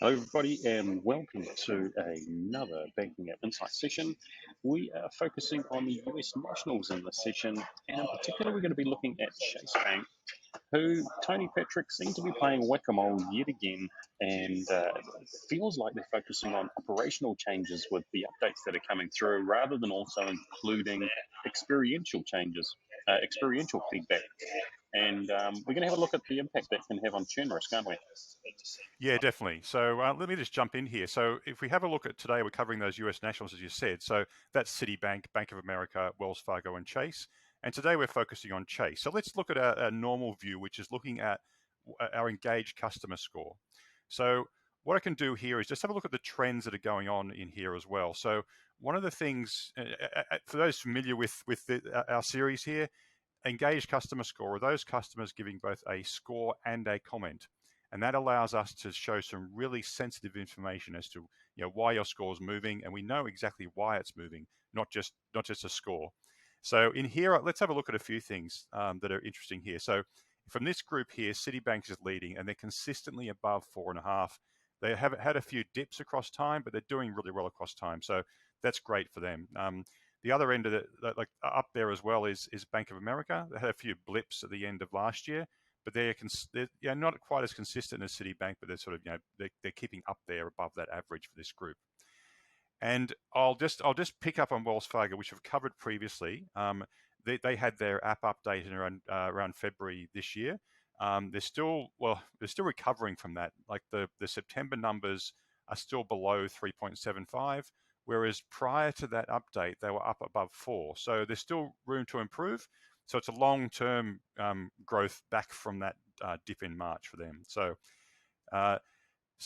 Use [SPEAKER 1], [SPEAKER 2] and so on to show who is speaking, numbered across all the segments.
[SPEAKER 1] Hello, everybody, and welcome to another Banking App Insight session. We are focusing on the US nationals in this session, and in particular, we're going to be looking at Chase Bank, who Tony Patrick seems to be playing whack-a-mole yet again, and it feels like they're focusing on operational changes with the updates that are coming through, rather than also including experiential changes, experiential feedback. And we're going to have a look at the impact that can have on churn risk, aren't we?
[SPEAKER 2] Yeah, definitely. So let me just jump in here. So if we have a look at today, we're covering those US nationals, as you said. So that's Citibank, Bank of America, Wells Fargo, and Chase. And today we're focusing on Chase. So let's look at a normal view, which is looking at our engaged customer score. So what I can do here is just have a look at the trends that are going on in here as well. So one of the things, for those familiar with our series here, engaged customer score are those customers giving both a score and a comment. And that allows us to show some really sensitive information as to why your score is moving, and we know exactly why it's moving, not just a score. So in here, let's have a look at a few things that are interesting here. So from this group here, Citibank is leading, and they're consistently above 4.5. They have had a few dips across time, but they're doing really well across time. So that's great for them. The other end of it, like up there as well, is Bank of America. They had a few blips at the end of last year, but they're not quite as consistent as Citibank, but they're sort of they're keeping up there above that average for this group. And I'll just pick up on Wells Fargo, which we've covered previously. They had their app update in around February this year. They're still recovering from that. Like the September numbers are still below 3.75, whereas prior to that update they were up above 4. So there's still room to improve. So it's a long-term growth back from that dip in March for them. So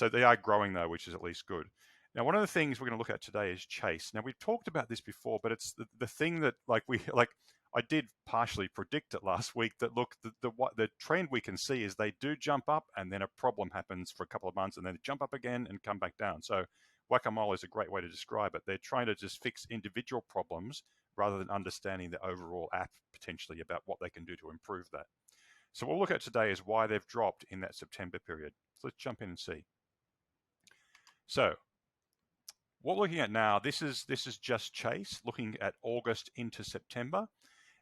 [SPEAKER 2] they are growing though, which is at least good. Now, one of the things we're going to look at today is Chase. Now, we've talked about this before, but it's the thing that I did partially predict it last week. That look, the trend we can see is they do jump up, and then a problem happens for a couple of months, and then they jump up again and come back down. So whack-a-mole is a great way to describe it. They're trying to just fix individual problems rather than understanding the overall app potentially about what they can do to improve that. So what we'll look at today is why they've dropped in that September period. So let's jump in and see. So what we're looking at now, this is just Chase, looking at August into September.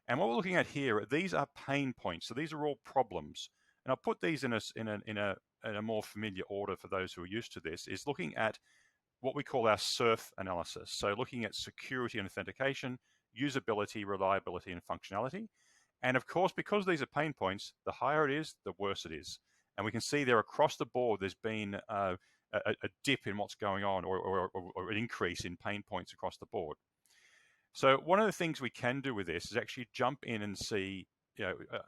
[SPEAKER 2] And what we're looking at here, these are pain points. So these are all problems. And I'll put these in a more familiar order for those who are used to this, is looking at what we call our SURF analysis. So looking at security and authentication, usability, reliability, and functionality. And of course, because these are pain points, the higher it is, the worse it is. And we can see there across the board, there's been a dip in what's going on, or an increase in pain points across the board. So one of the things we can do with this is actually jump in and see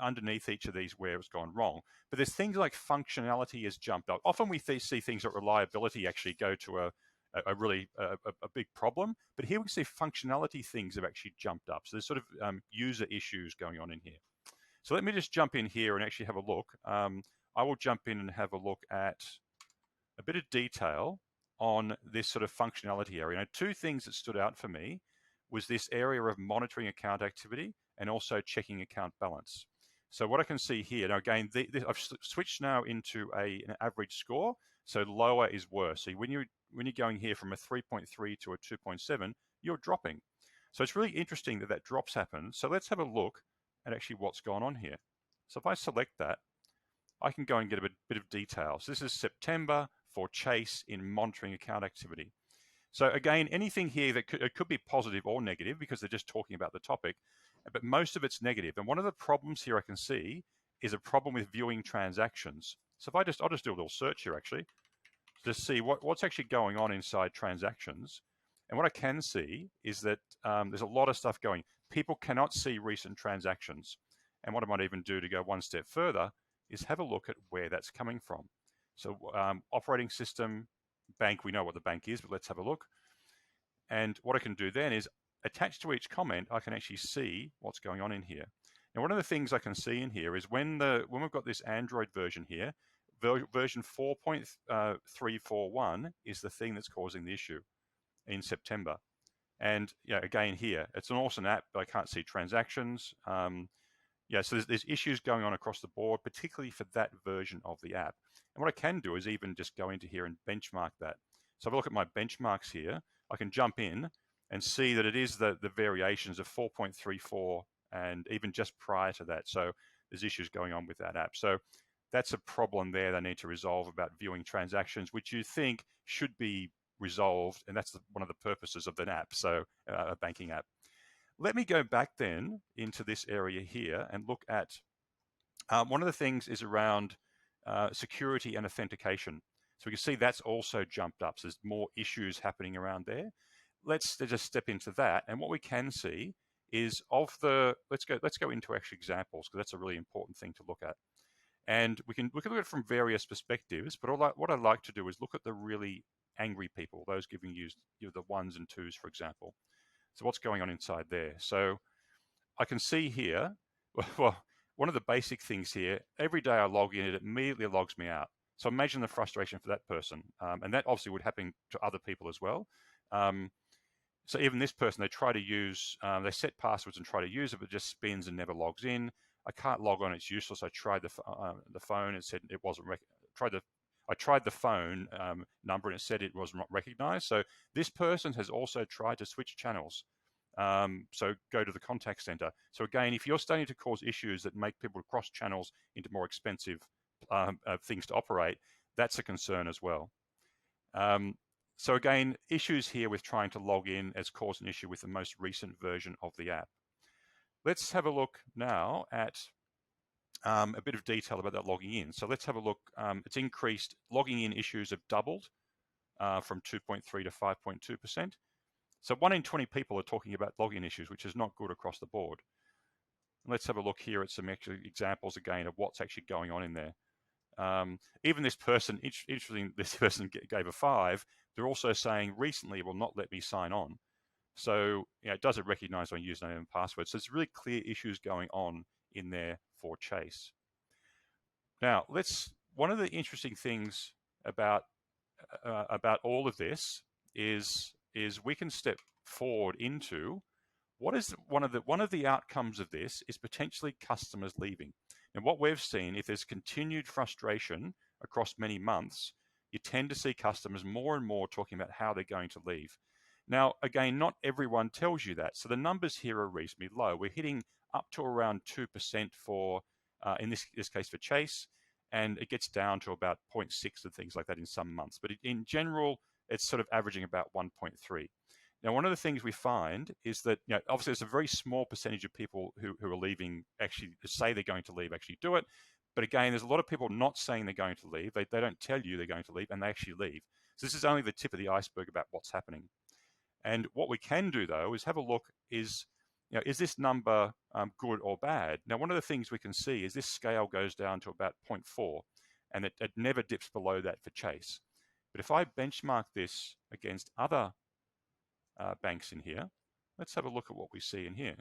[SPEAKER 2] underneath each of these where it's gone wrong. But there's things like functionality has jumped up. Often we see things like reliability actually go to a really big problem. But here we can see functionality things have actually jumped up. So there's sort of user issues going on in here. So let me just jump in here and actually have a look. I will jump in and have a look at a bit of detail on this sort of functionality area. Now, two things that stood out for me was this area of monitoring account activity and also checking account balance. So what I can see here, now again, I've switched now into an average score. So lower is worse. So when you're going here from a 3.3 to a 2.7, you're dropping. So it's really interesting that drops happen. So let's have a look at actually what's gone on here. So if I select that, I can go and get a bit of detail. So this is September for Chase in monitoring account activity. So again, anything here that could be positive or negative because they're just talking about the topic, but most of it's negative. And one of the problems here I can see is a problem with viewing transactions. So if I'll just do a little search here actually, to see what's actually going on inside transactions. And what I can see is that there's a lot of stuff going. People cannot see recent transactions. And what I might even do to go one step further is have a look at where that's coming from. So operating system, bank, we know what the bank is, but let's have a look. And what I can do then is attached to each comment, I can actually see what's going on in here. Now, one of the things I can see in here is when we've got this Android version here, version 4.341 is the thing that's causing the issue in September. And again here, it's an awesome app, but I can't see transactions. yeah, so there's issues going on across the board, particularly for that version of the app. And what I can do is even just go into here and benchmark that. So if I look at my benchmarks here, I can jump in and see that it is the variations of 4.34 and even just prior to that. So there's issues going on with that app. So that's a problem there they need to resolve about viewing transactions, which you think should be resolved. And that's one of the purposes of an app, so a banking app. Let me go back then into this area here and look at one of the things is around security and authentication. So we can see that's also jumped up. So there's more issues happening around there. Let's just step into that. And what we can see is let's go into actual examples, because that's a really important thing to look at. And we can look at it from various perspectives, but what I like to do is look at the really angry people, those giving you the ones and twos, for example. So what's going on inside there? So I can see here, well, one of the basic things here, every day I log in, it immediately logs me out. So imagine the frustration for that person. And that obviously would happen to other people as well. So even this person, they try to use, they set passwords and try to use it, but it just spins and never logs in. I can't log on, it's useless. I tried the phone, it said it wasn't, I tried the phone number and it said it was not recognized. So this person has also tried to switch channels. So go to the contact center. So again, if you're starting to cause issues that make people cross channels into more expensive things to operate, that's a concern as well. So again, issues here with trying to log in has caused an issue with the most recent version of the app. Let's have a look now at a bit of detail about that logging in. So let's have a look. It's increased. Logging in issues have doubled from 2.3 to 5.2%. So 1 in 20 people are talking about login issues, which is not good across the board. Let's have a look here at some actual examples again of what's actually going on in there. Even this person, interesting, this person gave a 5. They're also saying recently it will not let me sign on. So it doesn't recognize my username and password. So there's really clear issues going on in there for Chase. Now, one of the interesting things about all of this is we can step forward into what is one of the outcomes of this is potentially customers leaving. And what we've seen, if there's continued frustration across many months, you tend to see customers more and more talking about how they're going to leave. Now, again, not everyone tells you that. So the numbers here are reasonably low. We're hitting up to around 2% for, in this case for Chase, and it gets down to about 0.6 and things like that in some months. But in general, it's sort of averaging about 1.3. Now, one of the things we find is that, obviously there's a very small percentage of people who are leaving, actually say they're going to leave, actually do it. But again, there's a lot of people not saying they're going to leave. They don't tell you they're going to leave, and they actually leave. So this is only the tip of the iceberg about what's happening. And what we can do, though, is have a look, is this number good or bad? Now, one of the things we can see is this scale goes down to about 0.4, and it never dips below that for Chase. But if I benchmark this against other banks in here, let's have a look at what we see in here.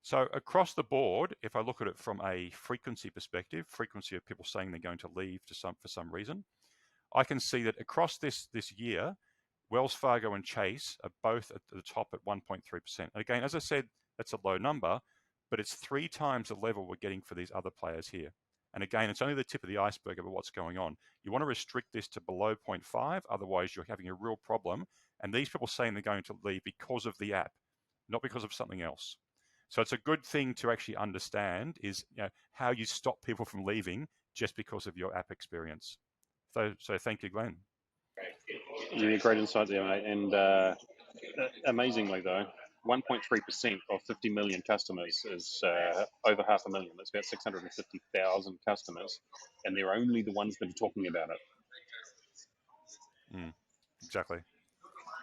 [SPEAKER 2] So across the board, if I look at it from a frequency perspective, frequency of people saying they're going to leave for some reason, I can see that across this year, Wells Fargo and Chase are both at the top at 1.3%. Again, as I said, that's a low number, but it's 3 times the level we're getting for these other players here. And again, it's only the tip of the iceberg of what's going on. You want to restrict this to below 0.5, otherwise you're having a real problem. And these people saying they're going to leave because of the app, not because of something else. So it's a good thing to actually understand is how you stop people from leaving just because of your app experience. So thank you, Glenn.
[SPEAKER 1] Yeah, great insight there, mate. And amazingly, though, 1.3% of 50 million customers is over 500,000. That's about 650,000 customers, and they're only the ones that are talking about it.
[SPEAKER 2] Exactly.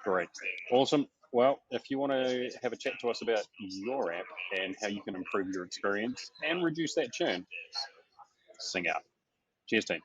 [SPEAKER 1] Great. Awesome. Well, if you want to have a chat to us about your app and how you can improve your experience and reduce that churn, sing out. Cheers, team.